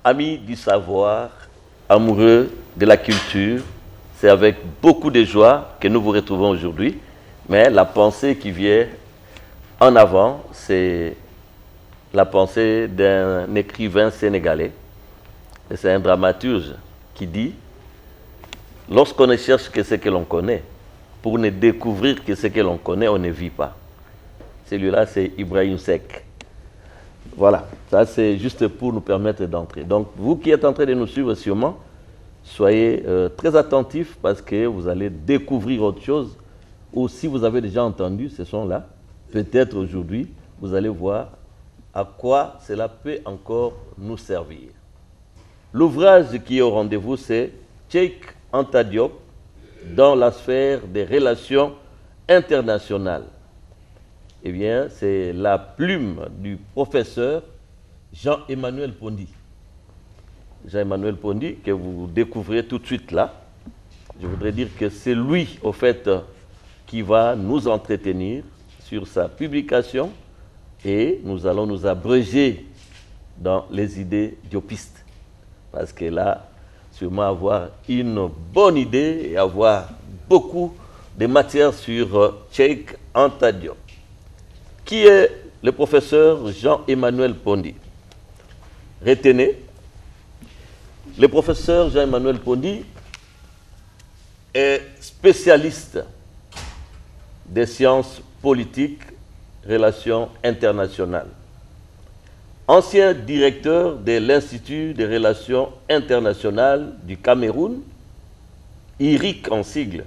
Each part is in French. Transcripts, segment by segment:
Amis du savoir, amoureux de la culture, c'est avec beaucoup de joie que nous vous retrouvons aujourd'hui. Mais la pensée qui vient en avant, c'est la pensée d'un écrivain sénégalais. Et c'est un dramaturge qui dit « Lorsqu'on ne cherche que ce que l'on connaît, pour ne découvrir que ce que l'on connaît, on ne vit pas. » Celui-là, c'est Ibrahim Seck. Voilà, ça c'est juste pour nous permettre d'entrer. Donc, vous qui êtes en train de nous suivre sûrement, soyez très attentifs parce que vous allez découvrir autre chose. Ou si vous avez déjà entendu ce son-là, peut-être aujourd'hui, vous allez voir à quoi cela peut encore nous servir. L'ouvrage qui est au rendez-vous, c'est Cheikh Anta Diop dans la sphère des relations internationales. Eh bien, c'est la plume du professeur Jean-Emmanuel Pondy. Jean-Emmanuel Pondy, que vous découvrez tout de suite là. Je voudrais dire que c'est lui, au fait, qui va nous entretenir sur sa publication et nous allons nous abréger dans les idées diopistes. Parce que là, sûrement avoir une bonne idée et avoir beaucoup de matière sur Cheikh Anta Diop. Qui est le professeur Jean-Emmanuel Pondy? Retenez, le professeur Jean-Emmanuel Pondy est spécialiste des sciences politiques, relations internationales. Ancien directeur de l'Institut des relations internationales du Cameroun, IRIC en sigle.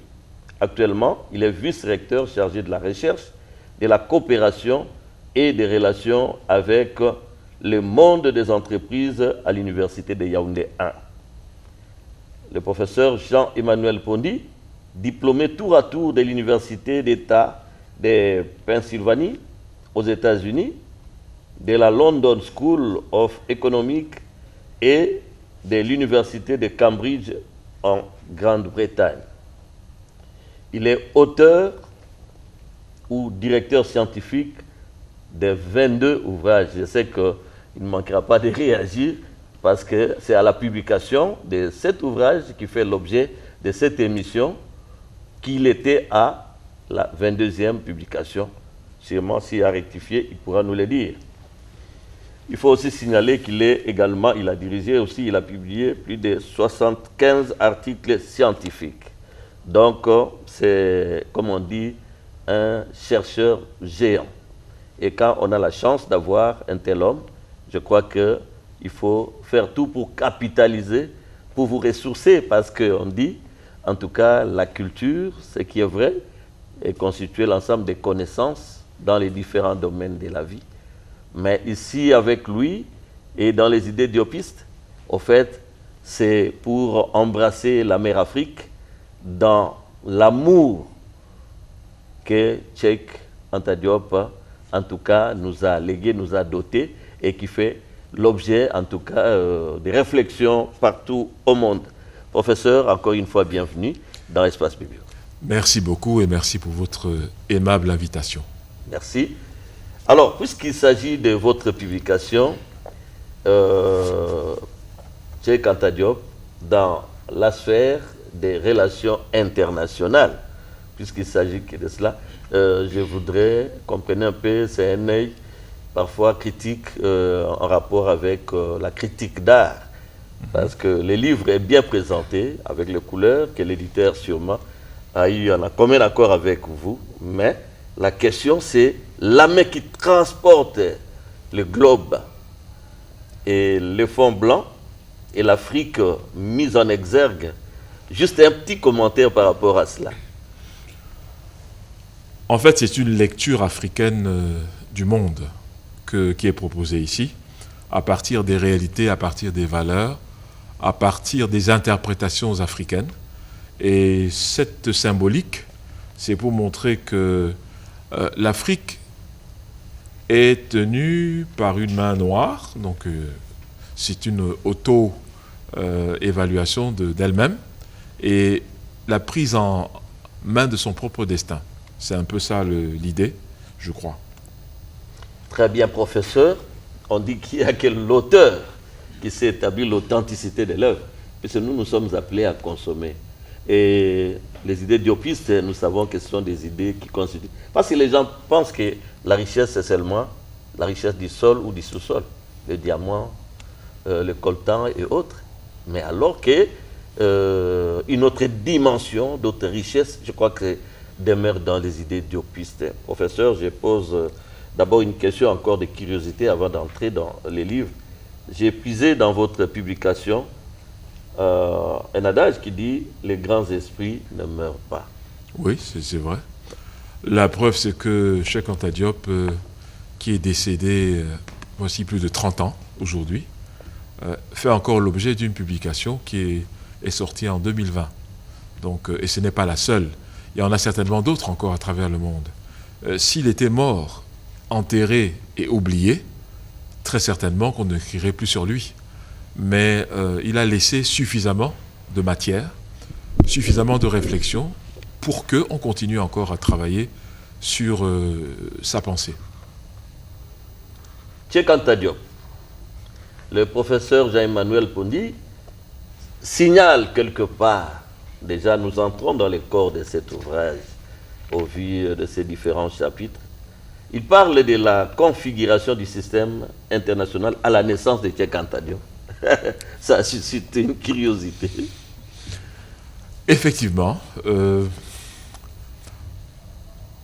Actuellement, il est vice-recteur chargé de la recherche, de la coopération et des relations avec le monde des entreprises à l'Université de Yaoundé 1. Le professeur Jean-Emmanuel Pondy, diplômé tour à tour de l'Université d'État de Pennsylvanie aux États-Unis, de la London School of Economics et de l'Université de Cambridge en Grande-Bretagne. Il est auteur ou directeur scientifique de 22 ouvrages. Je sais qu'il ne manquera pas de réagir parce que c'est à la publication de cet ouvrage qui fait l'objet de cette émission qu'il était à la 22e publication. Sûrement, s'il a rectifié, il pourra nous le dire. Il faut aussi signaler qu'il est également, il a dirigé aussi, il a publié plus de 75 articles scientifiques. Donc, c'est, comme on dit, un chercheur géant. Et quand on a la chance d'avoir un tel homme, je crois qu'il faut faire tout pour capitaliser, pour vous ressourcer, parce qu'on dit, en tout cas, la culture, ce qui est vrai, est constitué l'ensemble des connaissances dans les différents domaines de la vie. Mais ici, avec lui, et dans les idées diopistes, au fait, c'est pour embrasser la mère Afrique dans l'amour que Cheikh Anta Diop, en tout cas, nous a légué, nous a doté et qui fait l'objet, en tout cas, de réflexions partout au monde. Professeur, encore une fois, bienvenue dans Espace Biblio. Merci beaucoup et merci pour votre aimable invitation. Merci. Alors, puisqu'il s'agit de votre publication, Cheikh Anta Diop, dans la sphère des relations internationales, puisqu'il s'agit que de cela, je voudrais comprendre un peu, c'est un œil parfois critique en rapport avec la critique d'art. Parce que le livre est bien présenté avec les couleurs que l'éditeur sûrement a eu en commun accord avec vous. Mais la question c'est la main qui transporte le globe et le fond blanc et l'Afrique mise en exergue. Juste un petit commentaire par rapport à cela. En fait, c'est une lecture africaine du monde qui est proposée ici, à partir des réalités, à partir des valeurs, à partir des interprétations africaines. Et cette symbolique, c'est pour montrer que l'Afrique est tenue par une main noire, donc c'est une auto-évaluation d'elle-même, et la prise en main de son propre destin. C'est un peu ça l'idée, je crois. Très bien, professeur. On dit qu'il y a que l'auteur qui sait établir l'authenticité de l'œuvre. Puisque nous sommes appelés à consommer. Et les idées diopistes, nous savons que ce sont des idées qui constituent... Parce que les gens pensent que la richesse, c'est seulement la richesse du sol ou du sous-sol. Le diamant, le coltan et autres. Mais alors que une autre dimension, d'autres richesses, je crois que demeure dans les idées diopistes. Professeur, je pose d'abord une question encore de curiosité avant d'entrer dans les livres. J'ai puisé dans votre publication un adage qui dit « Les grands esprits ne meurent pas ». Oui, c'est vrai. La preuve, c'est que Cheikh Anta Diop, qui est décédé voici plus de 30 ans aujourd'hui, fait encore l'objet d'une publication qui est sortie en 2020. Donc, et ce n'est pas la seule. Il y en a certainement d'autres encore à travers le monde. S'il était mort, enterré et oublié, très certainement qu'on n'écrirait plus sur lui. Mais il a laissé suffisamment de matière, suffisamment de réflexion pour qu'on continue encore à travailler sur sa pensée. Cheikh Anta Diop, le professeur Jean-Emmanuel Pondy signale quelque part, déjà nous entrons dans le corps de cet ouvrage au vu de ces différents chapitres. Il parle de la configuration du système international à la naissance de Cheikh Anta Diop. Ça a suscité une curiosité. Effectivement,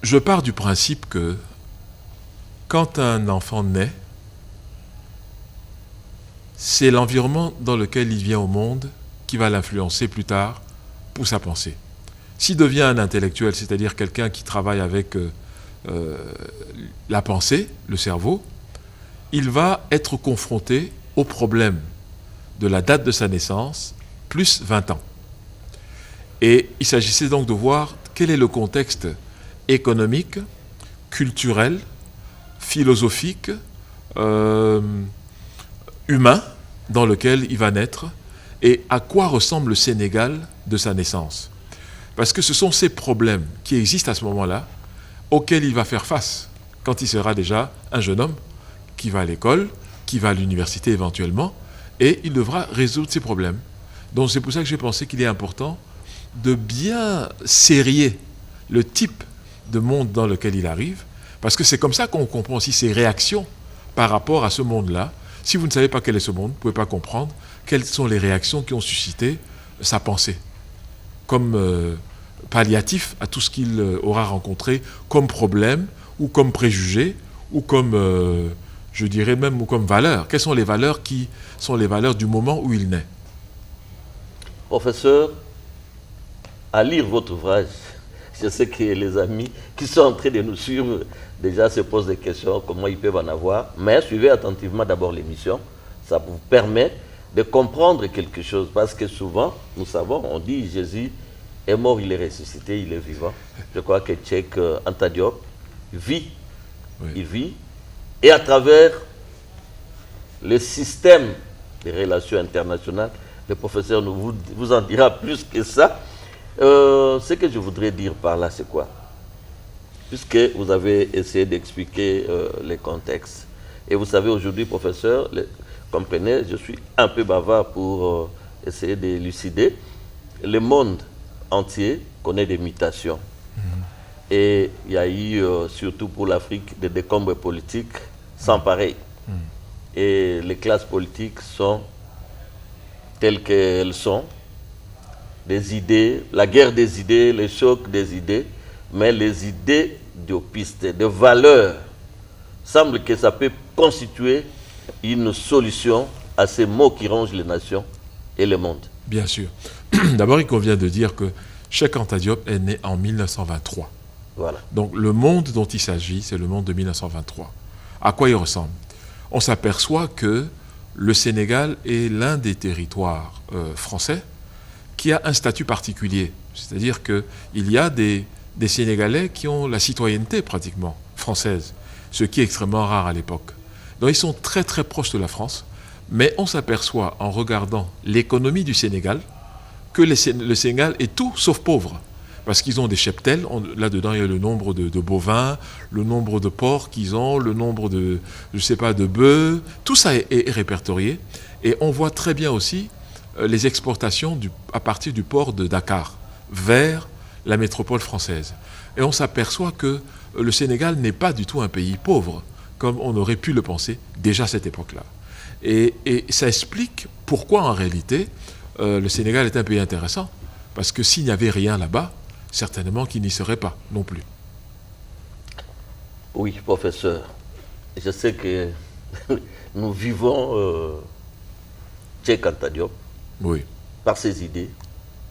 je pars du principe que quand un enfant naît, c'est l'environnement dans lequel il vient au monde qui va l'influencer plus tard pour sa pensée. S'il devient un intellectuel, c'est-à-dire quelqu'un qui travaille avec la pensée, le cerveau, il va être confronté au problème de la date de sa naissance, plus 20 ans. Et il s'agissait donc de voir quel est le contexte économique, culturel, philosophique, humain dans lequel il va naître et à quoi ressemble le Sénégal de sa naissance. Parce que ce sont ces problèmes qui existent à ce moment-là auxquels il va faire face quand il sera déjà un jeune homme qui va à l'école, qui va à l'université éventuellement, et il devra résoudre ces problèmes. Donc c'est pour ça que j'ai pensé qu'il est important de bien serrer le type de monde dans lequel il arrive, parce que c'est comme ça qu'on comprend aussi ses réactions par rapport à ce monde-là. Si vous ne savez pas quel est ce monde, vous ne pouvez pas comprendre quelles sont les réactions qui ont suscité sa pensée, comme palliatif à tout ce qu'il aura rencontré comme problème, ou comme préjugé, ou comme, je dirais même, ou comme valeur. Quelles sont les valeurs qui sont les valeurs du moment où il naît? Professeur, à lire votre ouvrage, je sais que les amis qui sont en train de nous suivre déjà se posent des questions, comment ils peuvent en avoir, mais suivez attentivement d'abord l'émission, ça vous permet de comprendre quelque chose, parce que souvent, nous savons, on dit Jésus est mort, il est ressuscité, il est vivant. Je crois que Cheikh Anta Diop vit, oui. Il vit, et à travers le système des relations internationales, le professeur vous en dira plus que ça. Ce que je voudrais dire par là, c'est quoi? Puisque vous avez essayé d'expliquer les contextes. Et vous savez, aujourd'hui, professeur, comprenez, je suis un peu bavard pour essayer d'élucider. Le monde entier connaît des mutations. Et il y a eu, surtout pour l'Afrique, des décombres politiques sans pareil. Et les classes politiques sont telles qu'elles sont. Des idées, la guerre des idées, les chocs des idées, mais les idées diopistes, de valeurs, semble que ça peut constituer une solution à ces maux qui rongent les nations et le monde. Bien sûr. D'abord, il convient de dire que Cheikh Anta Diop est né en 1923. Voilà. Donc le monde dont il s'agit, c'est le monde de 1923. À quoi il ressemble? On s'aperçoit que le Sénégal est l'un des territoires français qui a un statut particulier. C'est-à-dire qu'il y a des Sénégalais qui ont la citoyenneté pratiquement française, ce qui est extrêmement rare à l'époque. Donc ils sont très très proches de la France, mais on s'aperçoit en regardant l'économie du Sénégal que le Sénégal est tout sauf pauvre. Parce qu'ils ont des cheptels, là-dedans il y a le nombre de bovins, le nombre de porcs qu'ils ont, le nombre de, je sais pas, de bœufs, tout ça est répertorié. Et on voit très bien aussi les exportations à partir du port de Dakar vers la métropole française. Et on s'aperçoit que le Sénégal n'est pas du tout un pays pauvre, comme on aurait pu le penser déjà à cette époque-là. Et ça explique pourquoi en réalité le Sénégal est un pays intéressant. Parce que s'il n'y avait rien là-bas, certainement qu'il n'y serait pas non plus. Oui, professeur. Je sais que nous vivons Cheikh Anta Diop Oui. par ses idées,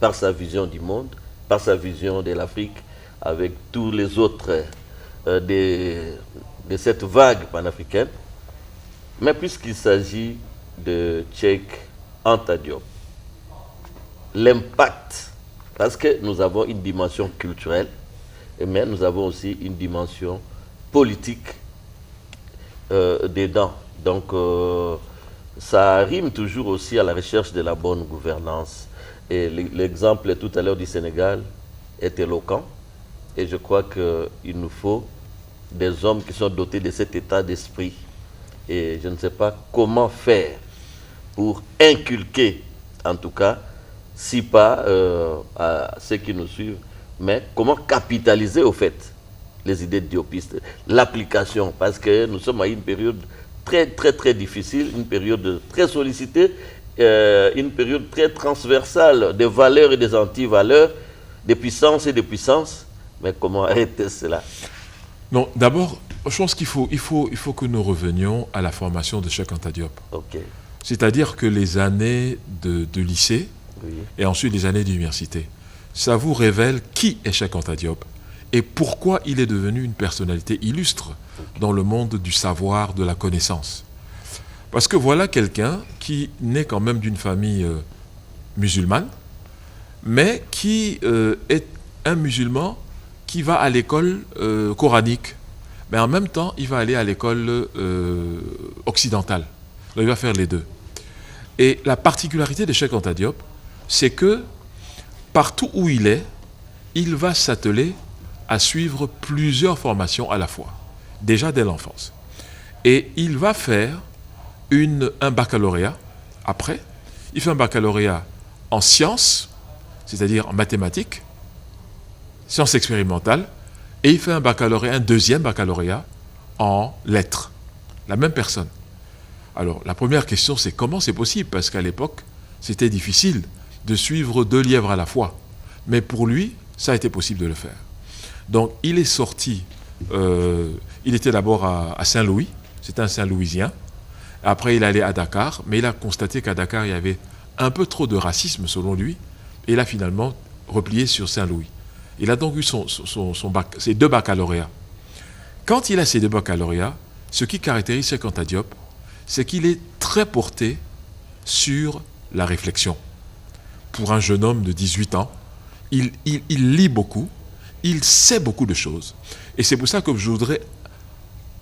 par sa vision du monde, par sa vision de l'Afrique, avec tous les autres de cette vague panafricaine. Mais puisqu'il s'agit de Cheikh Anta Diop, l'impact, parce que nous avons une dimension culturelle, mais nous avons aussi une dimension politique dedans. Donc, ça rime toujours aussi à la recherche de la bonne gouvernance. Et l'exemple tout à l'heure du Sénégal est éloquent. Et je crois qu'il nous faut des hommes qui sont dotés de cet état d'esprit. Et je ne sais pas comment faire pour inculquer, en tout cas, si pas à ceux qui nous suivent, mais comment capitaliser au fait les idées diopistes, l'application, parce que nous sommes à une période très difficile, une période très sollicitée, une période très transversale des valeurs et des anti-valeurs, des puissances et des puissances. Mais comment arrêter cela? Non, d'abord, je pense qu'il faut que nous revenions à la formation de Cheikh Anta Diop. Okay. C'est-à-dire que les années de lycée, oui, et ensuite les années d'université, ça vous révèle qui est Cheikh Anta Diop et pourquoi il est devenu une personnalité illustre dans le monde du savoir, de la connaissance. Parce que voilà quelqu'un qui naît quand même d'une famille musulmane, mais qui est un musulman qui va à l'école coranique, mais en même temps, il va aller à l'école occidentale. Donc, il va faire les deux. Et la particularité de Cheikh Anta Diop, c'est que partout où il va s'atteler à suivre plusieurs formations à la fois, déjà dès l'enfance. Et il va faire un baccalauréat après. Il fait un baccalauréat en sciences, c'est-à-dire en mathématiques, sciences expérimentales, et il fait un deuxième baccalauréat en lettres. La même personne. Alors, la première question, c'est comment c'est possible? Parce qu'à l'époque, c'était difficile de suivre 2 lièvres à la fois. Mais pour lui, ça a été possible de le faire. Donc, il est sorti, il était d'abord à Saint-Louis, c'est un Saint-Louisien. Après, il allait à Dakar, mais il a constaté qu'à Dakar, il y avait un peu trop de racisme, selon lui, et il a finalement replié sur Saint-Louis. Il a donc eu ses 2 baccalauréats. Quand il a ces 2 baccalauréats, ce qui caractérise Cheikh Anta Diop, c'est qu'il est très porté sur la réflexion. Pour un jeune homme de 18 ans, il lit beaucoup, il sait beaucoup de choses. Et c'est pour ça que je voudrais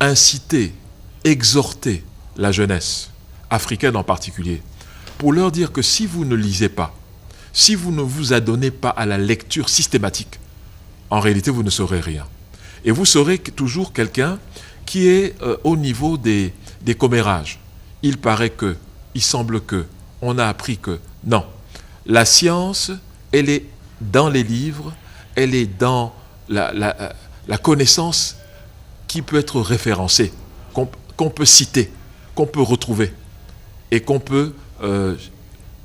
inciter, exhorter la jeunesse, africaine en particulier, pour leur dire que si vous ne lisez pas, si vous ne vous adonnez pas à la lecture systématique, en réalité, vous ne saurez rien. Et vous serez toujours quelqu'un qui est au niveau des commérages. Il paraît que, il semble que, on a appris que. Non. La science, elle est dans les livres, elle est dans la connaissance qui peut être référencée, qu'on peut citer, qu'on peut retrouver et qu'on peut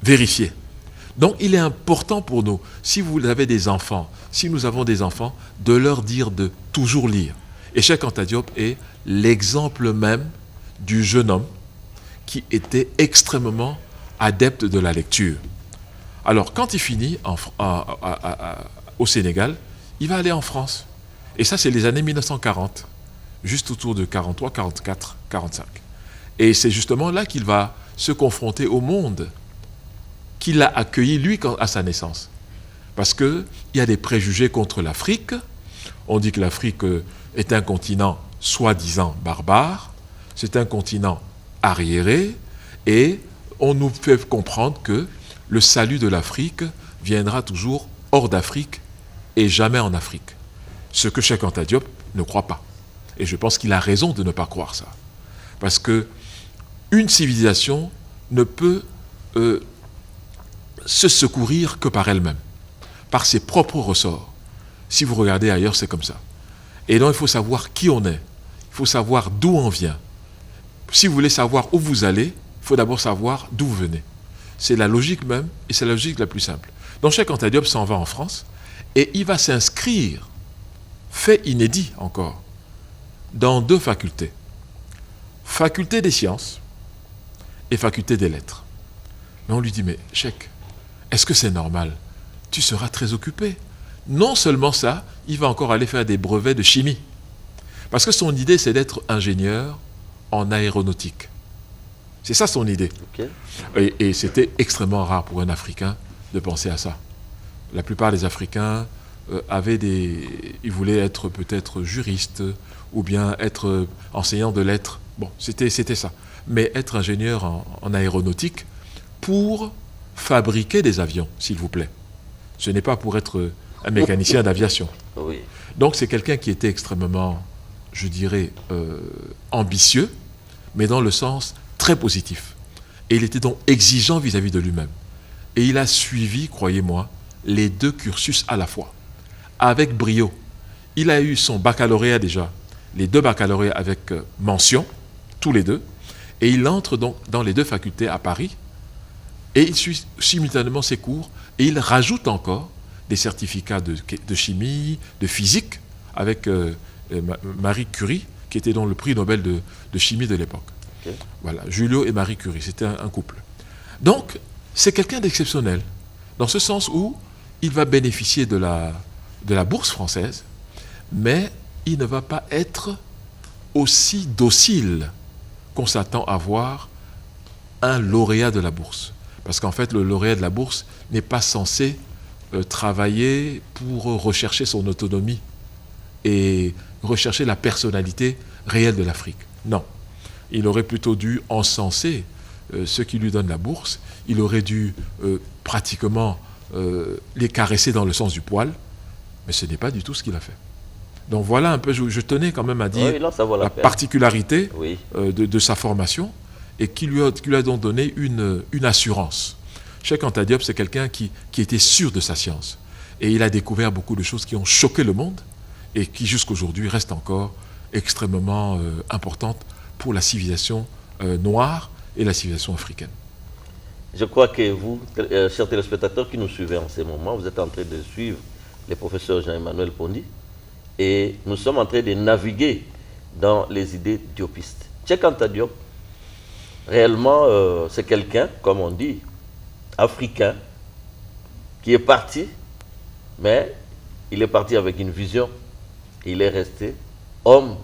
vérifier. Donc, il est important pour nous, si vous avez des enfants, si nous avons des enfants, de leur dire de toujours lire. Et Cheikh Anta Diop est l'exemple même du jeune homme qui était extrêmement adepte de la lecture. Alors, quand il finit au Sénégal, il va aller en France. Et ça, c'est les années 1940, juste autour de 43, 44, 45. Et c'est justement là qu'il va se confronter au monde qu'il a accueilli, lui, à sa naissance. Parce qu'il y a des préjugés contre l'Afrique. On dit que l'Afrique est un continent soi-disant barbare, c'est un continent arriéré, et on nous fait comprendre que le salut de l'Afrique viendra toujours hors d'Afrique et jamais en Afrique. Ce que Cheikh Anta Diop ne croit pas. Et je pense qu'il a raison de ne pas croire ça. Parce que une civilisation ne peut se secourir que par elle-même, par ses propres ressorts. Si vous regardez ailleurs, c'est comme ça. Et donc, il faut savoir qui on est. Il faut savoir d'où on vient. Si vous voulez savoir où vous allez, il faut d'abord savoir d'où vous venez. C'est la logique même, et c'est la logique la plus simple. Donc, Cheikh Anta Diop s'en va en France, et il va s'inscrire, fait inédit encore, dans 2 facultés. Faculté des sciences et faculté des lettres. Mais on lui dit, mais Cheikh, est-ce que c'est normal? Tu seras très occupé. Non seulement ça, il va encore aller faire des brevets de chimie. Parce que son idée, c'est d'être ingénieur en aéronautique. C'est ça son idée. Okay. Et c'était extrêmement rare pour un Africain de penser à ça. La plupart des Africains ils voulaient être peut-être juristes ou bien être enseignants de lettres. Bon, c'était ça. Mais être ingénieur en aéronautique pour fabriquer des avions, s'il vous plaît. Ce n'est pas pour être un mécanicien d'aviation. Oui. Donc c'est quelqu'un qui était extrêmement, je dirais, ambitieux, mais dans le sens très positif. Et il était donc exigeant vis-à-vis de lui-même. Et il a suivi, croyez-moi, les 2 cursus à la fois, avec brio. Il a eu son baccalauréat déjà, les 2 baccalauréats avec mention, tous les 2, et il entre donc dans les 2 facultés à Paris, et il suit simultanément ses cours, et il rajoute encore des certificats de chimie, de physique, avec Marie Curie, qui était donc le prix Nobel de chimie de l'époque. Okay. Voilà, Julio et Marie Curie, c'était un couple. Donc, c'est quelqu'un d'exceptionnel, dans ce sens où il va bénéficier de la bourse française, mais il ne va pas être aussi docile qu'on s'attend à voir un lauréat de la bourse. Parce qu'en fait, le lauréat de la bourse n'est pas censé travailler pour rechercher son autonomie et rechercher la personnalité réelle de l'Afrique. Non. Il aurait plutôt dû encenser ceux qui lui donnent la bourse. Il aurait dû pratiquement les caresser dans le sens du poil. Mais ce n'est pas du tout ce qu'il a fait. Donc voilà un peu, je tenais quand même à dire la particularité de sa formation et qui lui a donc donné une assurance. Cheikh Anta Diop, c'est quelqu'un qui était sûr de sa science. Et il a découvert beaucoup de choses qui ont choqué le monde et qui jusqu'aujourd'hui restent encore extrêmement importantes pour la civilisation noire et la civilisation africaine. Je crois que vous, chers téléspectateurs qui nous suivez en ce moment, vous êtes en train de suivre le professeur Jean-Emmanuel Pondy et nous sommes en train de naviguer dans les idées diopistes. Cheikh Anta Diop, réellement, c'est quelqu'un, comme on dit, africain, qui est parti, mais il est parti avec une vision. Il est resté homme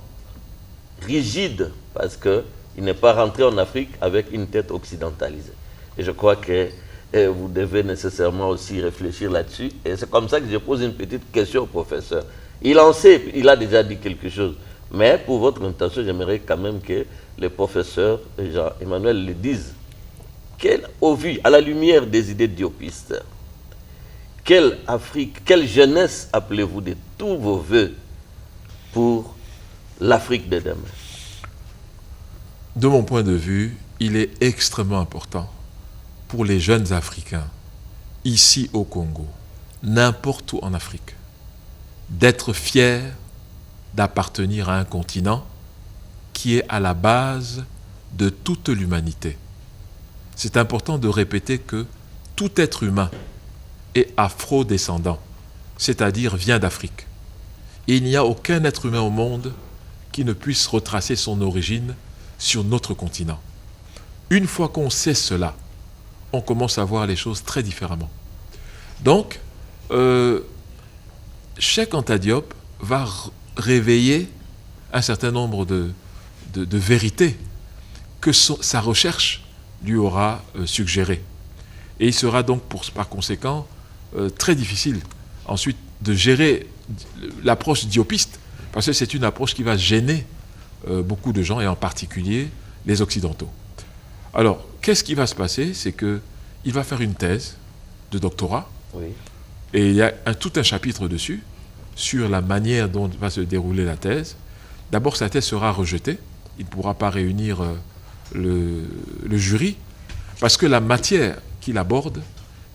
rigide parce qu'il n'est pas rentré en Afrique avec une tête occidentalisée. Et je crois que vous devez nécessairement aussi réfléchir là-dessus. Et c'est comme ça que je pose une petite question au professeur. Il en sait, il a déjà dit quelque chose. Mais pour votre intention, j'aimerais quand même que le professeur Jean-Emmanuel le dise. Au vu, à la lumière des idées diopistes, quelle Afrique, quelle jeunesse appelez-vous de tous vos voeux pour l'Afrique de demain? De mon point de vue, il est extrêmement important pour les jeunes Africains, ici au Congo, n'importe où en Afrique, d'être fiers d'appartenir à un continent qui est à la base de toute l'humanité. C'est important de répéter que tout être humain est afro-descendant, c'est-à-dire vient d'Afrique. Et il n'y a aucun être humain au monde qui ne puisse retracer son origine sur notre continent. Une fois qu'on sait cela, on commence à voir les choses très différemment. Donc, Cheikh Anta Diop va réveiller un certain nombre de vérités que sa recherche lui aura suggérées. Et il sera donc, par conséquent, très difficile ensuite de gérer l'approche diopiste, parce que c'est une approche qui va gêner beaucoup de gens, et en particulier les Occidentaux. Alors, qu'est-ce qui va se passer? C'est qu'il va faire une thèse de doctorat Et il y a tout un chapitre dessus, sur la manière dont va se dérouler la thèse. D'abord, sa thèse sera rejetée. Il ne pourra pas réunir le jury, parce que la matière qu'il aborde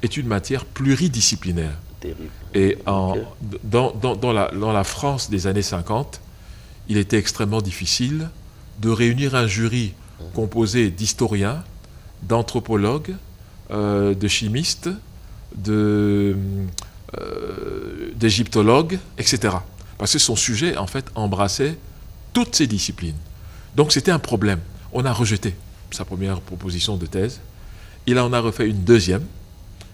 est une matière pluridisciplinaire. Terrible. Et dans la France des années 50, il était extrêmement difficile de réunir un jury composé d'historiens, d'anthropologues, de chimistes, d'égyptologues, etc. Parce que son sujet, en fait, embrassait toutes ces disciplines. Donc c'était un problème. On a rejeté sa première proposition de thèse. Il en a refait une deuxième,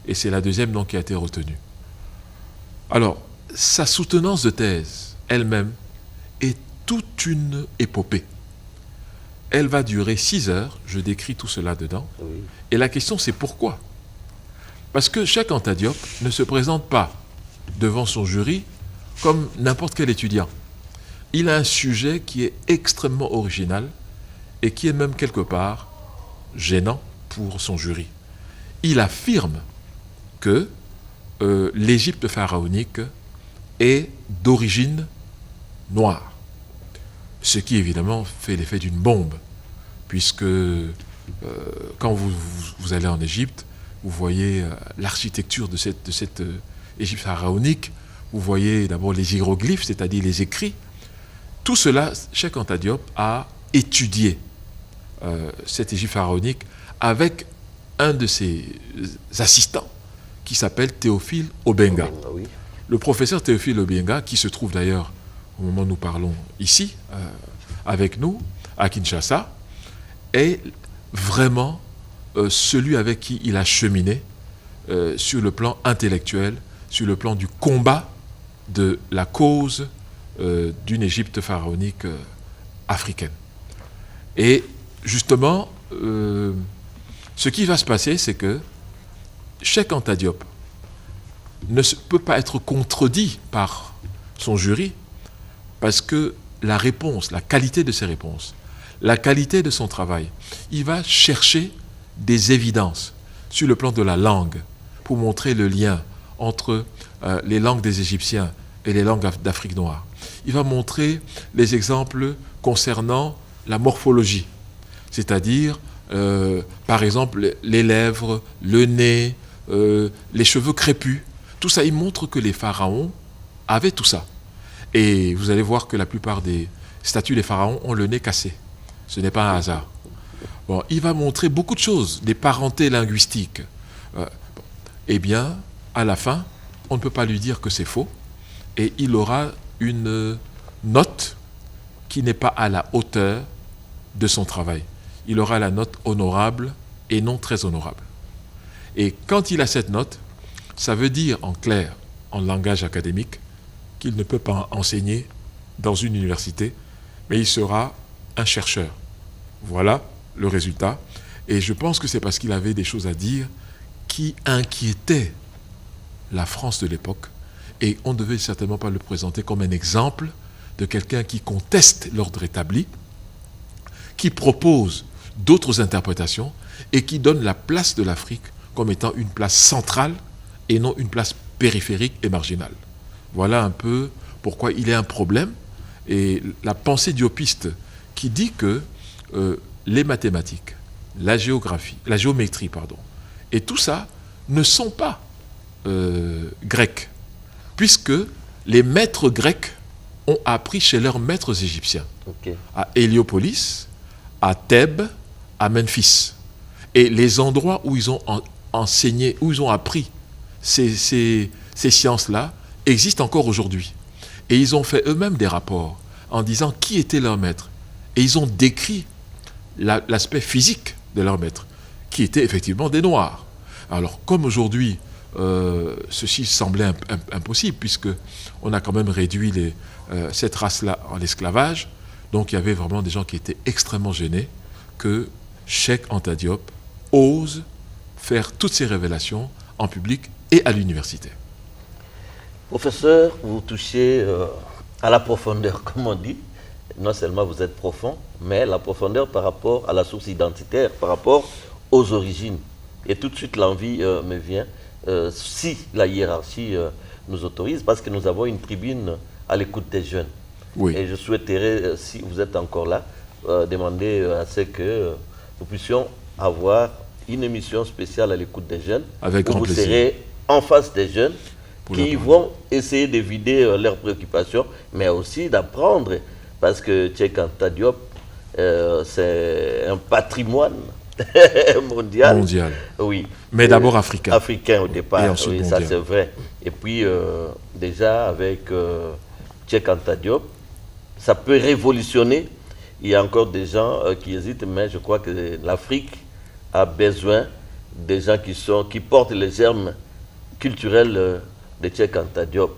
et c'est la deuxième donc qui a été retenue. Alors, sa soutenance de thèse elle-même est toute une épopée. Elle va durer 6 heures, je décris tout cela dedans. Oui. Et la question c'est pourquoi? Parce que Cheikh Anta Diop ne se présente pas devant son jury comme n'importe quel étudiant. Il a un sujet qui est extrêmement original et qui est même quelque part gênant pour son jury. Il affirme que l'Égypte pharaonique est d'origine noire. Ce qui évidemment fait l'effet d'une bombe, puisque quand vous allez en Égypte, vous voyez l'architecture de cette Égypte pharaonique, vous voyez d'abord les hiéroglyphes, c'est-à-dire les écrits. Tout cela, Cheikh Anta Diop a étudié cette Égypte pharaonique avec un de ses assistants qui s'appelle Théophile Obenga. Oui. Le professeur Théophile Obenga, qui se trouve d'ailleurs au moment où nous parlons ici, avec nous, à Kinshasa, est vraiment celui avec qui il a cheminé sur le plan intellectuel, sur le plan du combat de la cause d'une Égypte pharaonique africaine. Et justement, ce qui va se passer, c'est que Cheikh Anta Diop ne peut pas être contredit par son jury, parce que la réponse, la qualité de ses réponses, la qualité de son travail, il va chercher des évidences sur le plan de la langue pour montrer le lien entre les langues des Égyptiens et les langues d'Afrique noire. Il va montrer les exemples concernant la morphologie, c'est-à-dire, par exemple, les lèvres, le nez, les cheveux crépus. Tout ça, il montre que les pharaons avaient tout ça. Et vous allez voir que la plupart des statues des pharaons ont le nez cassé. Ce n'est pas un hasard. Bon, il va montrer beaucoup de choses, des parentés linguistiques. Eh bien, à la fin, on ne peut pas lui dire que c'est faux. Et il aura une note qui n'est pas à la hauteur de son travail. Il aura la note honorable et non très honorable. Et quand il a cette note, ça veut dire en clair, en langage académique, qu'il ne peut pas enseigner dans une université, mais il sera un chercheur. Voilà le résultat. Et je pense que c'est parce qu'il avait des choses à dire qui inquiétaient la France de l'époque. Et on ne devait certainement pas le présenter comme un exemple de quelqu'un qui conteste l'ordre établi, qui propose d'autres interprétations et qui donne la place de l'Afrique comme étant une place centrale et non une place périphérique et marginale. Voilà un peu pourquoi il y a un problème. Et la pensée diopiste qui dit que les mathématiques, la géométrie, et tout ça ne sont pas grecs, puisque les maîtres grecs ont appris chez leurs maîtres égyptiens, à Héliopolis, à Thèbes, à Memphis. Et les endroits où ils ont enseigné, où ils ont appris ces sciences-là existent encore aujourd'hui. Et ils ont fait eux-mêmes des rapports en disant qui était leur maître. Et ils ont décrit l'aspect physique de leur maître, qui était effectivement des Noirs. Alors, comme aujourd'hui, ceci semblait impossible, puisqu'on a quand même réduit cette race-là en esclavage, donc il y avait vraiment des gens qui étaient extrêmement gênés que Cheikh Anta Diop ose faire toutes ces révélations en public et à l'université. Professeur, vous touchez à la profondeur, comme on dit. Non seulement vous êtes profond, mais la profondeur par rapport à la source identitaire, par rapport aux origines. Et tout de suite, l'envie me vient si la hiérarchie nous autorise, parce que nous avons une tribune à l'écoute des jeunes. Oui. Et je souhaiterais, si vous êtes encore là, demander à ce que nous puissions avoir une émission spéciale à l'écoute des jeunes. Avec grand plaisir. Vous serez en face des jeunes qui vont essayer de vider leurs préoccupations, mais aussi d'apprendre, parce que Cheikh Anta Diop, c'est un patrimoine mondial. Oui. Mais d'abord africain. Africain au départ, oui, ça mondial. c'est vrai. Et puis déjà avec Cheikh Anta Diop, ça peut révolutionner. Il y a encore des gens qui hésitent, mais je crois que l'Afrique a besoin des gens qui portent les germes culturels de Cheikh Anta Diop.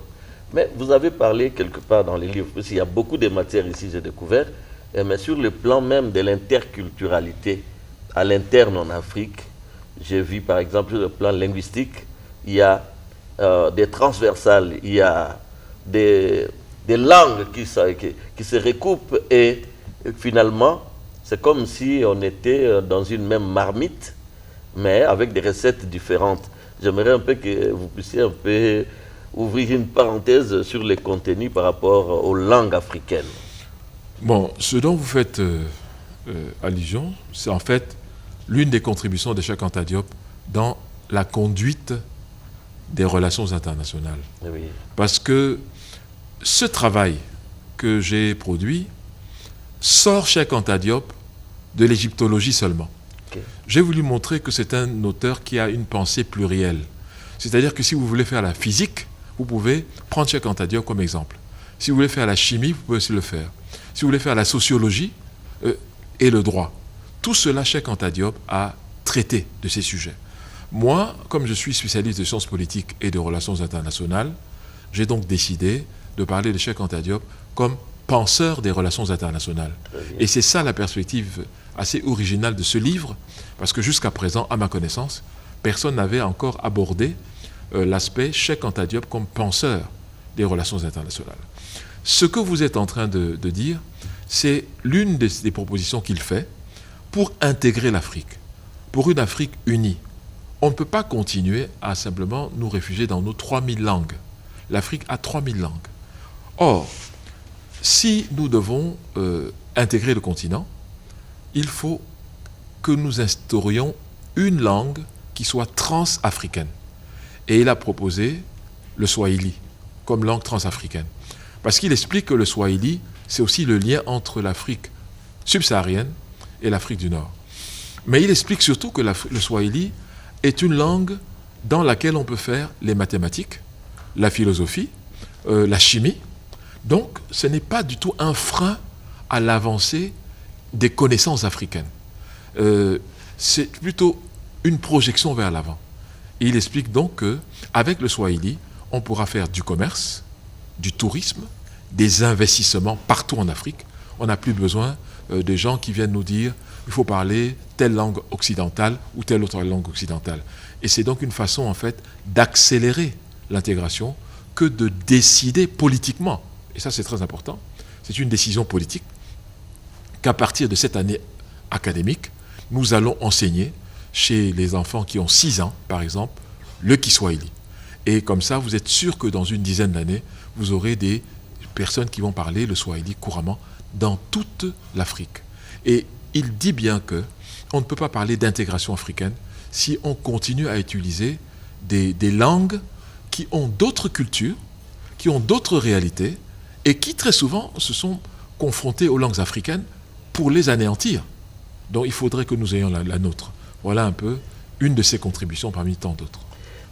Mais vous avez parlé quelque part dans les livres, parce qu'il y a beaucoup de matières ici, j'ai découvert, mais sur le plan même de l'interculturalité, à l'interne en Afrique, j'ai vu par exemple sur le plan linguistique, il y a des transversales, il y a des langues qui se recoupent et finalement, c'est comme si on était dans une même marmite, mais avec des recettes différentes. J'aimerais un peu que vous puissiez un peu ouvrir une parenthèse sur les contenus par rapport aux langues africaines. Bon, ce dont vous faites allusion, c'est en fait l'une des contributions de Cheikh Anta Diop dans la conduite des relations internationales. Oui. Parce que ce travail que j'ai produit sort Cheikh Anta Diop de l'égyptologie seulement. Okay. J'ai voulu montrer que c'est un auteur qui a une pensée plurielle. C'est-à-dire que si vous voulez faire la physique, vous pouvez prendre Cheikh Anta Diop comme exemple. Si vous voulez faire la chimie, vous pouvez aussi le faire. Si vous voulez faire la sociologie et le droit, tout cela, Cheikh Anta Diop a traité de ces sujets. Moi, comme je suis spécialiste de sciences politiques et de relations internationales, j'ai donc décidé de parler de Cheikh Anta Diop comme penseur des relations internationales. Et c'est ça la perspective assez originale de ce livre, parce que jusqu'à présent, à ma connaissance, personne n'avait encore abordé l'aspect Cheikh Anta Diop comme penseur des relations internationales. Ce que vous êtes en train de dire, c'est l'une des propositions qu'il fait pour intégrer l'Afrique, pour une Afrique unie. On ne peut pas continuer à simplement nous réfugier dans nos 3000 langues. L'Afrique a 3000 langues. Or, si nous devons intégrer le continent, il faut que nous instaurions une langue qui soit transafricaine. Et il a proposé le Swahili comme langue transafricaine. Parce qu'il explique que le Swahili, c'est aussi le lien entre l'Afrique subsaharienne et l'Afrique du Nord. Mais il explique surtout que le Swahili est une langue dans laquelle on peut faire les mathématiques, la philosophie, la chimie. Donc, ce n'est pas du tout un frein à l'avancée des connaissances africaines. C'est plutôt une projection vers l'avant. Et il explique donc qu'avec le Swahili, on pourra faire du commerce, du tourisme, des investissements partout en Afrique. On n'a plus besoin de gens qui viennent nous dire il faut parler telle langue occidentale ou telle autre langue occidentale. Et c'est donc une façon, en fait, d'accélérer l'intégration que de décider politiquement. Et ça, c'est très important. C'est une décision politique qu'à partir de cette année académique, nous allons enseigner chez les enfants qui ont 6 ans, par exemple, le Kiswahili. Et comme ça, vous êtes sûr que dans une dizaine d'années, vous aurez des personnes qui vont parler le Swahili couramment dans toute l'Afrique. Et il dit bien qu'on ne peut pas parler d'intégration africaine si on continue à utiliser des langues qui ont d'autres cultures, qui ont d'autres réalités, et qui très souvent se sont confrontées aux langues africaines pour les anéantir. Donc il faudrait que nous ayons la nôtre. Voilà un peu une de ses contributions parmi tant d'autres.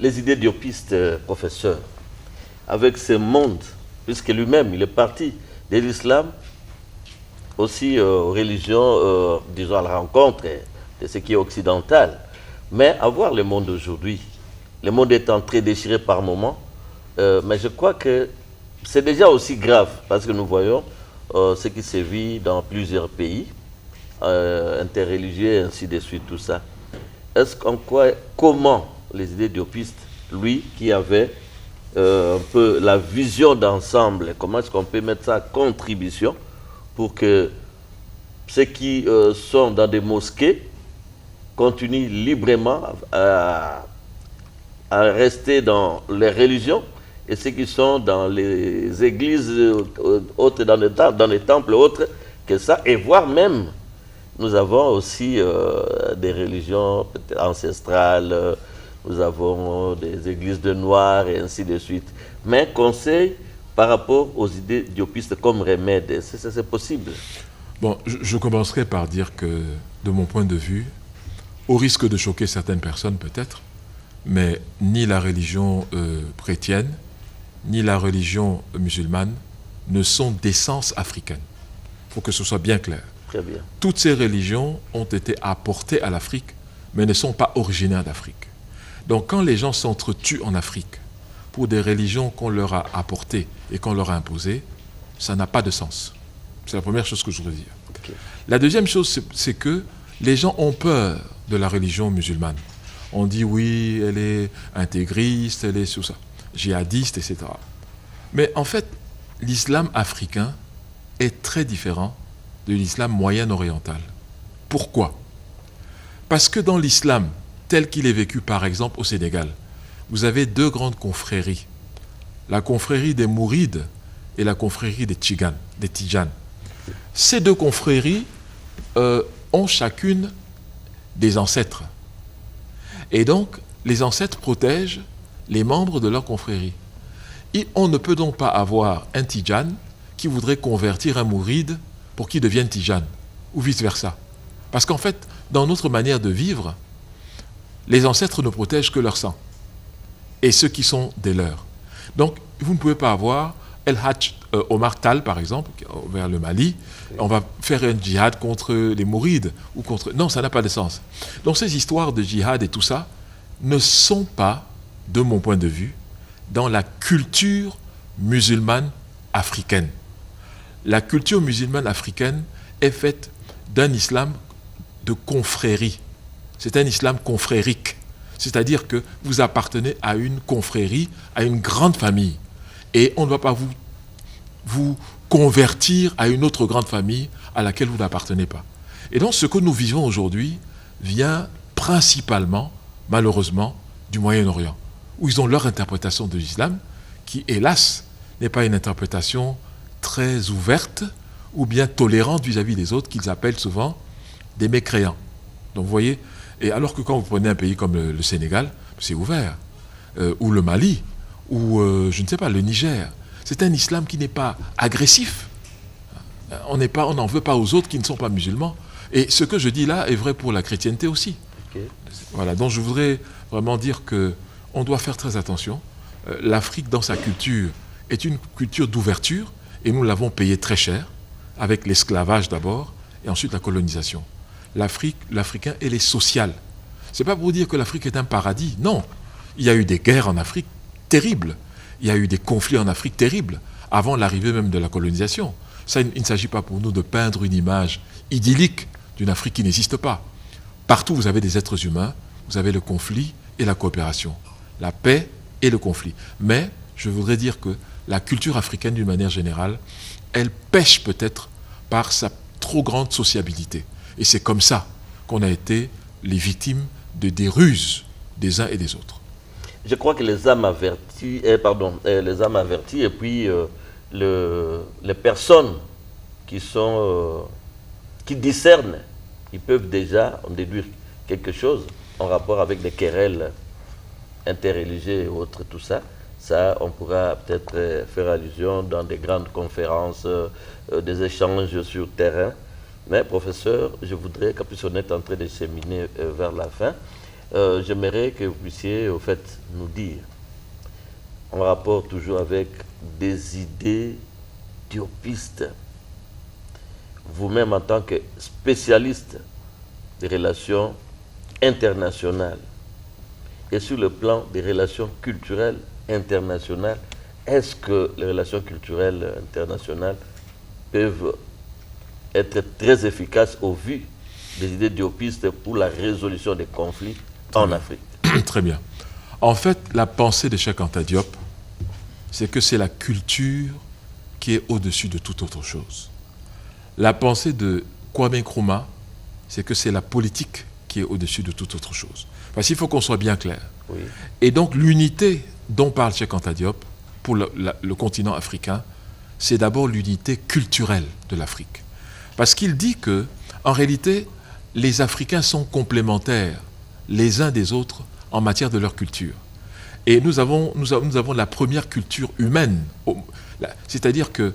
Les idées diopistes, professeur, avec ce monde, puisque lui-même, il est parti de l'islam, aussi aux religions, disons à la rencontre de ce qui est occidental. Mais à voir le monde aujourd'hui, le monde étant très déchiré par moments, mais je crois que c'est déjà aussi grave, parce que nous voyons ce qui se vit dans plusieurs pays, interreligieux, ainsi de suite, tout ça. Est-ce qu'on croit, comment les idées diopistes, lui qui avait un peu la vision d'ensemble, comment est-ce qu'on peut mettre ça à contribution pour que ceux qui sont dans des mosquées continuent librement à à rester dans les religions et ceux qui sont dans les églises autres, dans les temples autres que ça, et voire même, nous avons aussi des religions ancestrales, nous avons des églises de noirs et ainsi de suite. Mais conseil par rapport aux idées diopistes comme remède, c'est possible? Bon, je commencerai par dire que, de mon point de vue, au risque de choquer certaines personnes peut-être, mais ni la religion chrétienne, ni la religion musulmane ne sont d'essence africaine. Il faut que ce soit bien clair. Très bien. Toutes ces religions ont été apportées à l'Afrique, mais ne sont pas originaires d'Afrique. Donc quand les gens s'entretuent en Afrique pour des religions qu'on leur a apportées et qu'on leur a imposées, ça n'a pas de sens. C'est la première chose que je voudrais dire. Okay. La deuxième chose, c'est que les gens ont peur de la religion musulmane. On dit oui, elle est intégriste, elle est sur ça, djihadiste, etc. Mais en fait, l'islam africain est très différent de l'islam moyen-oriental. Pourquoi? Parce que dans l'islam, tel qu'il est vécu par exemple au Sénégal, vous avez deux grandes confréries. La confrérie des Mourides et la confrérie des Tidjanes. Ces deux confréries ont chacune des ancêtres. Et donc, les ancêtres protègent les membres de leur confrérie. Et on ne peut donc pas avoir un Tidjane qui voudrait convertir un Mouride pour qu'il devienne Tidjane, ou vice-versa. Parce qu'en fait, dans notre manière de vivre, les ancêtres ne protègent que leur sang, et ceux qui sont des leurs. Donc, vous ne pouvez pas avoir El Hadj Omar Tal, par exemple, vers le Mali, on va faire un djihad contre les Mourides, ou contre... Non, ça n'a pas de sens. Donc ces histoires de djihad et tout ça ne sont pas, de mon point de vue, dans la culture musulmane africaine. La culture musulmane africaine est faite d'un islam de confrérie. C'est un islam confrérique. C'est-à-dire que vous appartenez à une confrérie, à une grande famille. Et on ne va pas vous convertir à une autre grande famille à laquelle vous n'appartenez pas. Et donc ce que nous vivons aujourd'hui vient principalement, malheureusement, du Moyen-Orient, où ils ont leur interprétation de l'islam, qui, hélas, n'est pas une interprétation très ouverte ou bien tolérante vis-à-vis des autres, qu'ils appellent souvent des mécréants. Donc vous voyez, et alors que quand vous prenez un pays comme le Sénégal, c'est ouvert, ou le Mali, ou je ne sais pas, le Niger, c'est un islam qui n'est pas agressif. On n'en veut pas aux autres qui ne sont pas musulmans. Et ce que je dis là est vrai pour la chrétienté aussi. Okay. Voilà, donc je voudrais vraiment dire qu'on doit faire très attention. L'Afrique, dans sa culture, est une culture d'ouverture, et nous l'avons payé très cher, avec l'esclavage d'abord, et ensuite la colonisation. L'Africain, elle est social. Ce n'est pas pour dire que l'Afrique est un paradis, non. Il y a eu des guerres en Afrique terribles. Il y a eu des conflits en Afrique terribles, avant l'arrivée même de la colonisation. Ça, il ne s'agit pas pour nous de peindre une image idyllique d'une Afrique qui n'existe pas. Partout, vous avez des êtres humains, vous avez le conflit et la coopération, la paix et le conflit. Mais je voudrais dire que la culture africaine, d'une manière générale, elle pêche peut-être par sa trop grande sociabilité. Et c'est comme ça qu'on a été les victimes des ruses des uns et des autres. Je crois que les âmes averties, et puis les personnes qui discernent, ils peuvent déjà en déduire quelque chose en rapport avec des querelles interreligieuses et autres, tout ça. Ça, on pourra peut-être faire allusion dans des grandes conférences, des échanges sur terrain. Mais professeur, je voudrais, puisqu'on est en train de cheminer vers la fin, j'aimerais que vous puissiez, au fait, nous dire, en rapport toujours avec des idées diopistes, vous-même en tant que spécialiste des relations internationales et sur le plan des relations culturelles internationales, est-ce que les relations culturelles internationales peuvent être très efficaces au vu des idées diopistes pour la résolution des conflits en Afrique? Très bien. En fait, la pensée de Cheikh Anta Diop, c'est que c'est la culture qui est au-dessus de toute autre chose. La pensée de Kwame Nkrumah, c'est que c'est la politique qui est au-dessus de toute autre chose. Parce qu'il faut qu'on soit bien clair. Oui. Et donc l'unité dont parle Cheikh Anta Diop pour le continent africain, c'est d'abord l'unité culturelle de l'Afrique. Parce qu'il dit que, en réalité, les Africains sont complémentaires les uns des autres en matière de leur culture. Et nous avons la première culture humaine, c'est-à-dire que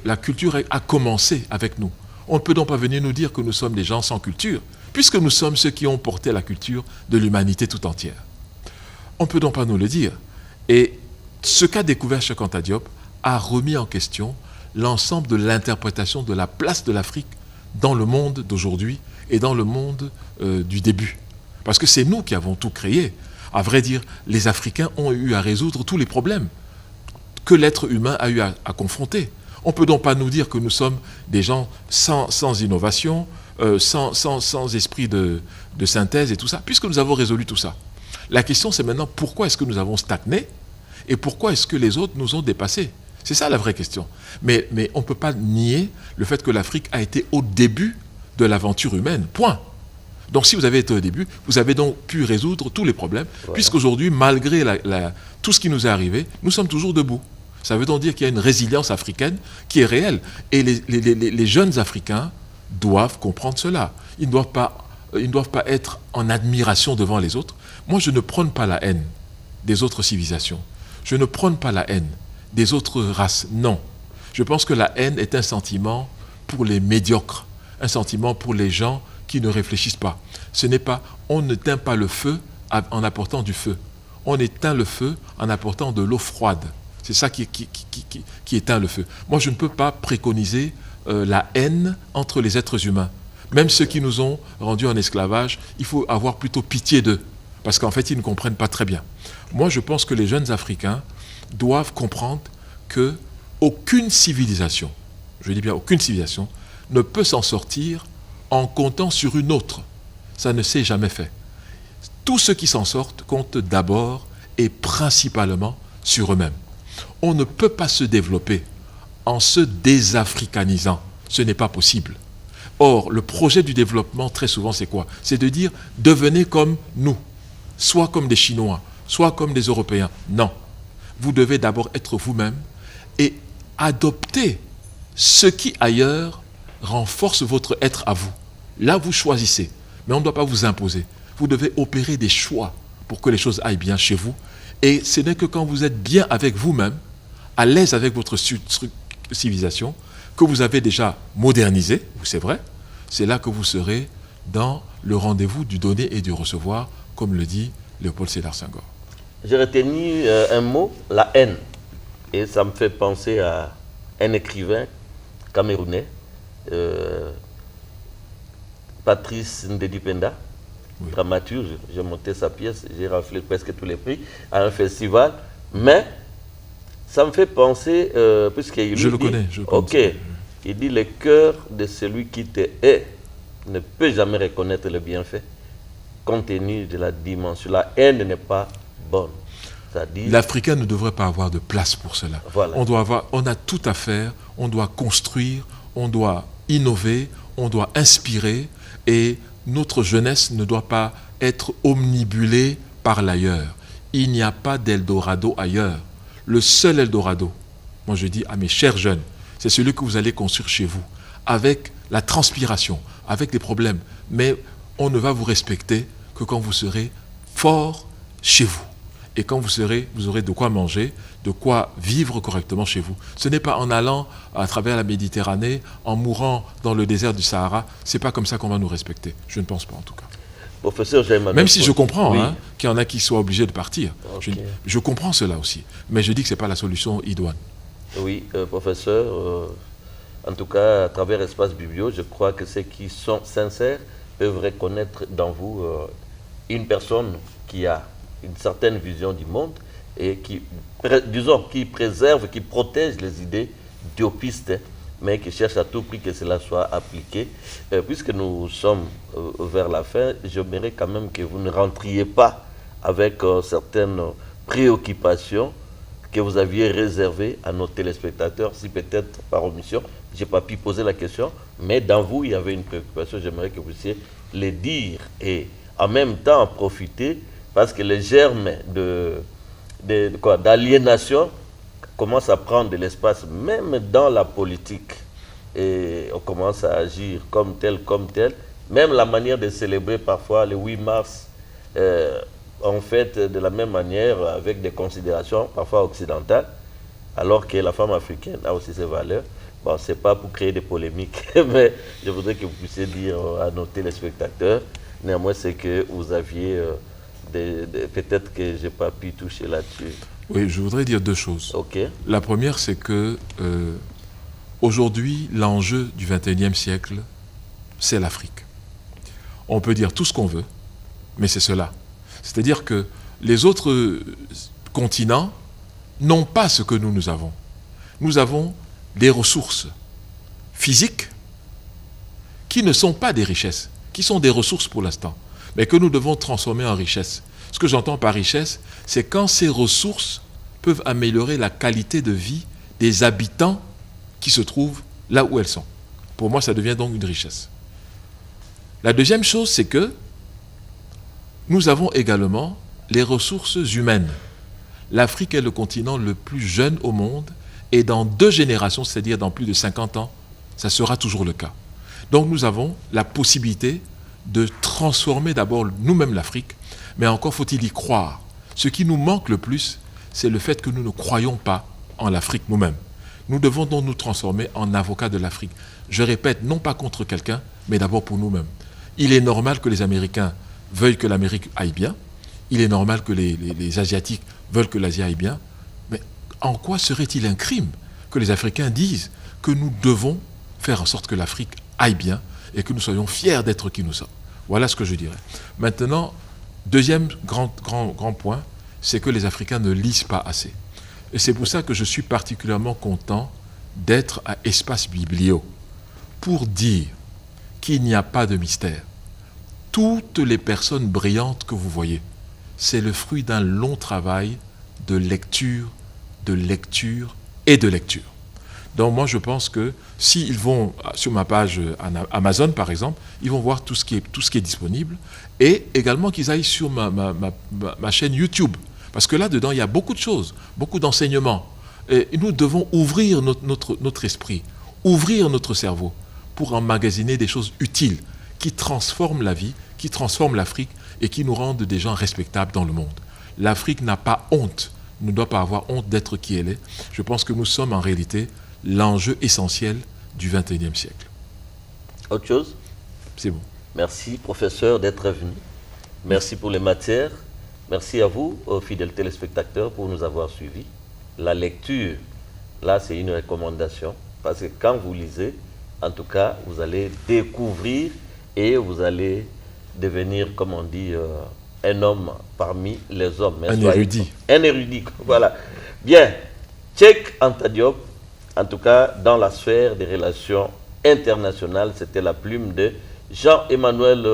la culture a commencé avec nous. On ne peut donc pas venir nous dire que nous sommes des gens sans culture, puisque nous sommes ceux qui ont porté la culture de l'humanité tout entière. On ne peut donc pas nous le dire. Et ce qu'a découvert Cheikh Anta Diop a remis en question l'ensemble de l'interprétation de la place de l'Afrique dans le monde d'aujourd'hui et dans le monde du début. Parce que c'est nous qui avons tout créé. À vrai dire, les Africains ont eu à résoudre tous les problèmes que l'être humain a eu à confronter. On ne peut donc pas nous dire que nous sommes des gens sans innovation, sans esprit de synthèse et tout ça, puisque nous avons résolu tout ça. La question, c'est maintenant pourquoi est-ce que nous avons stagné et pourquoi est-ce que les autres nous ont dépassés? C'est ça la vraie question. Mais on ne peut pas nier le fait que l'Afrique a été au début de l'aventure humaine. Point. Donc si vous avez été au début, vous avez donc pu résoudre tous les problèmes, ouais. Puisqu'aujourd'hui, malgré tout ce qui nous est arrivé, nous sommes toujours debout. Ça veut donc dire qu'il y a une résilience africaine qui est réelle. Et les jeunes Africains doivent comprendre cela. Ils ne doivent pas être en admiration devant les autres. Moi, je ne prône pas la haine des autres civilisations. Je ne prône pas la haine des autres races. Non. Je pense que la haine est un sentiment pour les médiocres, un sentiment pour les gens qui ne réfléchissent pas. On n'éteint pas le feu en apportant du feu. On éteint le feu en apportant de l'eau froide. C'est ça qui éteint le feu. Moi, je ne peux pas préconiser la haine entre les êtres humains. Même ceux qui nous ont rendus en esclavage, il faut avoir plutôt pitié d'eux, parce qu'en fait, ils ne comprennent pas très bien. Moi, je pense que les jeunes Africains doivent comprendre qu'aucune civilisation, je dis bien aucune civilisation, ne peut s'en sortir en comptant sur une autre. Ça ne s'est jamais fait. Tous ceux qui s'en sortent comptent d'abord et principalement sur eux-mêmes. On ne peut pas se développer en se désafricanisant. Ce n'est pas possible. Or, le projet du développement, très souvent, c'est quoi? C'est de dire, devenez comme nous, soit comme des Chinois, soit comme des Européens. Non. Vous devez d'abord être vous-même et adopter ce qui, ailleurs, renforce votre être à vous. Là, vous choisissez, mais on ne doit pas vous imposer. Vous devez opérer des choix pour que les choses aillent bien chez vous. Et ce n'est que quand vous êtes bien avec vous-même, à l'aise avec votre civilisation, que vous avez déjà modernisé, c'est vrai, c'est là que vous serez dans le rendez-vous du donner et du recevoir, comme le dit Léopold Sédar Senghor. J'ai retenu un mot, la haine. Et ça me fait penser à un écrivain camerounais, Patrice Ndedi-Penda, oui. Dramaturge. J'ai monté sa pièce, j'ai raflé presque tous les prix à un festival. Mais ça me fait penser, puisqu'il je le connais. Ok, il dit le cœur de celui qui te hait ne peut jamais reconnaître le bienfait, compte tenu de la dimension. La haine n'est pas bonne. L'Africain ne devrait pas avoir de place pour cela. Voilà. On a tout à faire, on doit construire, on doit innover, on doit inspirer, et notre jeunesse ne doit pas être omnibulée par l'ailleurs. Il n'y a pas d'Eldorado ailleurs. Le seul Eldorado, moi je dis à mes chers jeunes, c'est celui que vous allez construire chez vous, avec la transpiration, avec des problèmes. Mais on ne va vous respecter que quand vous serez fort chez vous. Et quand vous aurez de quoi manger, de quoi vivre correctement chez vous. Ce n'est pas en allant à travers la Méditerranée, en mourant dans le désert du Sahara. Ce n'est pas comme ça qu'on va nous respecter. Je ne pense pas en tout cas. Professeur, même si je comprends oui. Qu'il y en a qui soient obligés de partir. Okay. Je comprends cela aussi. Mais je dis que ce n'est pas la solution idoine. Oui, professeur, en tout cas, à travers Espace Biblio, je crois que ceux qui sont sincères peuvent reconnaître dans vous une personne qui a une certaine vision du monde et qui, disons, qui préserve, qui protège les idées diopistes, mais qui cherche à tout prix que cela soit appliqué. Puisque nous sommes vers la fin, j'aimerais quand même que vous ne rentriez pas avec certaines préoccupations que vous aviez réservées à nos téléspectateurs, si peut-être par omission, je n'ai pas pu poser la question, mais dans vous, il y avait une préoccupation, j'aimerais que vous puissiez les dire et en même temps en profiter, Parce que les germes d'aliénation commencent à prendre de l'espace, même dans la politique. Et on commence à agir comme tel. Même la manière de célébrer parfois le 8 mars, on fait de la même manière avec des considérations parfois occidentales, alors que la femme africaine a aussi ses valeurs. Bon, ce n'est pas pour créer des polémiques, mais je voudrais que vous puissiez dire à nos téléspectateurs, néanmoins, c'est que vous aviez, peut-être que je n'ai pas pu toucher là-dessus. Oui, je voudrais dire deux choses. Ok. La première, c'est que aujourd'hui, l'enjeu du XXIe siècle, c'est l'Afrique. On peut dire tout ce qu'on veut, mais c'est cela. C'est-à-dire que les autres continents n'ont pas ce que nous avons. Nous avons des ressources physiques qui ne sont pas des richesses, qui sont des ressources pour l'instant, mais que nous devons transformer en richesse. Ce que j'entends par richesse, c'est quand ces ressources peuvent améliorer la qualité de vie des habitants qui se trouvent là où elles sont. Pour moi, ça devient donc une richesse. La deuxième chose, c'est que nous avons également les ressources humaines. L'Afrique est le continent le plus jeune au monde et dans 2 générations, c'est-à-dire dans plus de 50 ans, ça sera toujours le cas. Donc nous avons la possibilité de transformer d'abord nous-mêmes l'Afrique, mais encore faut-il y croire. Ce qui nous manque le plus, c'est le fait que nous ne croyons pas en l'Afrique nous-mêmes. Nous devons donc nous transformer en avocats de l'Afrique. Je répète, non pas contre quelqu'un, mais d'abord pour nous-mêmes. Il est normal que les Américains veuillent que l'Amérique aille bien. Il est normal que les Asiatiques veulent que l'Asie aille bien. Mais en quoi serait-il un crime que les Africains disent que nous devons faire en sorte que l'Afrique aille bien et que nous soyons fiers d'être qui nous sommes? Voilà ce que je dirais. Maintenant, deuxième grand point, c'est que les Africains ne lisent pas assez. Et c'est pour ça que je suis particulièrement content d'être à Espace Biblio pour dire qu'il n'y a pas de mystère. Toutes les personnes brillantes que vous voyez, c'est le fruit d'un long travail de lecture et de lecture. Donc moi je pense que s'ils vont sur ma page Amazon par exemple, ils vont voir tout ce qui est disponible et également qu'ils aillent sur ma chaîne YouTube. Parce que là-dedans, il y a beaucoup de choses, beaucoup d'enseignements. Et nous devons ouvrir notre esprit, ouvrir notre cerveau pour emmagasiner des choses utiles qui transforment la vie, qui transforment l'Afrique et qui nous rendent des gens respectables dans le monde. L'Afrique n'a pas honte, ne doit pas avoir honte d'être qui elle est. Je pense que nous sommes en réalité l'enjeu essentiel du XXIe siècle. Autre chose? C'est bon. Merci, professeur, d'être venu. Merci pour les matières. Merci à vous, fidèles téléspectateurs, pour nous avoir suivis. La lecture, là, c'est une recommandation. Parce que quand vous lisez, en tout cas, vous allez découvrir et vous allez devenir, comme on dit, un homme parmi les hommes. Un érudit. Un érudit, voilà. Bien, Cheikh Anta Diop, en tout cas, dans la sphère des relations internationales, c'était la plume de Jean-Emmanuel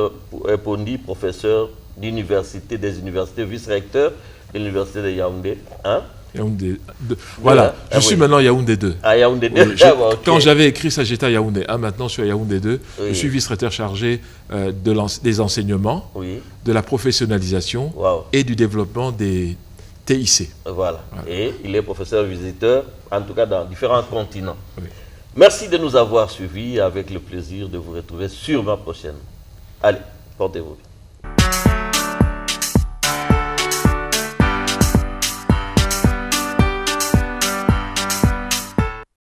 Pondi, professeur des universités, vice-recteur de l'université de Yaoundé. Hein? Yaoundé 2. Voilà, je suis maintenant à Yaoundé 2. À Yaoundé 2. Oui, quand j'avais écrit ça, j'étais à Yaoundé 1, maintenant je suis à Yaoundé 2. Oui. Je suis vice-recteur chargé des enseignements, oui, de la professionnalisation, wow, et du développement des TIC. Voilà. Et il est professeur visiteur, en tout cas dans différents continents. Oui. Merci de nous avoir suivis, avec le plaisir de vous retrouver sur ma prochaine. Allez, portez-vous.